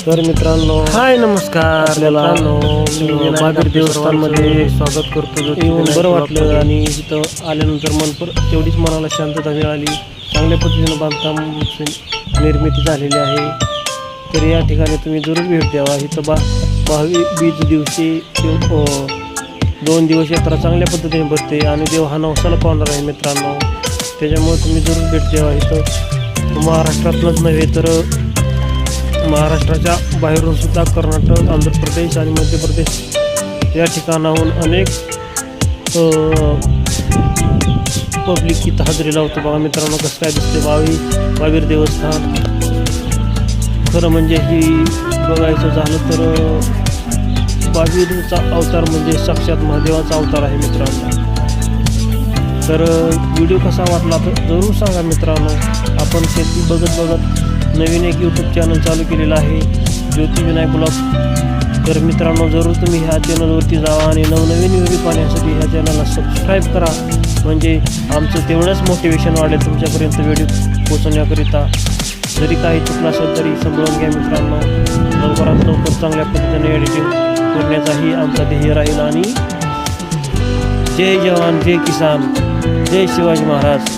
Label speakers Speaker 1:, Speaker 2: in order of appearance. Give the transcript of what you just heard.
Speaker 1: तर मित्रांनो,
Speaker 2: हाय नमस्कार
Speaker 1: आपल्याला
Speaker 2: महावीर देवस्थानमध्ये स्वागत करतो.
Speaker 1: येऊन बरं वाटलं आणि इथं आल्यानंतर तेवढीच मनाला शांतता मिळाली. चांगल्या पद्धतीनं बांधकाम निर्मिती झालेली आहे. तर या ठिकाणी तुम्ही जरूर भेट द्यावा. इथं बीज दिवशी 2 दिवस यात्रा चांगल्या पद्धतीने भरते आणि देव हा नवसाला पावणार आहे मित्रांनो. त्याच्यामुळे तुम्ही जरूर भेट द्यावा. इथं महाराष्ट्रातलंच नव्हे तर महाराष्ट्राच्या बाहेरून सुद्धा कर्नाटक, आंध्र प्रदेश आणि मध्य प्रदेश या ठिकाणाहून अनेक पब्लिक इथं हजेरी लावतो. बघा मित्रांनो कसं काय दिसते महावीर देवस्थान. खरं म्हणजे ही बघायचं झालं तर महावीरचा अवतार म्हणजे साक्षात महादेवाचा अवतार आहे मित्रांनो. तर व्हिडिओ कसा वाटला तर जरूर सांगा मित्रांनो. आपण शेती बघत नवीन एक यूट्यूब चॅनल चालू केलेलं आहे, ज्योती विनायक ब्लॉग. तर मित्रांनो जरूर तुम्ही ह्या चॅनलवरती जावा आणि नवनवीन व्हिडिओ पाहण्यासाठी ह्या चॅनलला सबस्क्राईब करा. म्हणजे आमचं तेवढंच मोटिवेशन वाढेल तुमच्यापर्यंत व्हिडिओ पोहोचवण्याकरिता. जरी काही चुकलं असेल तरी समजून घ्या मित्रांनो. लवकरात लवकर चांगल्या पद्धतीने एडिटिंग करण्याचाही आमचा ध्येय राहील. आणि जय जवान, जय किसान, जय शिवाजी महाराज.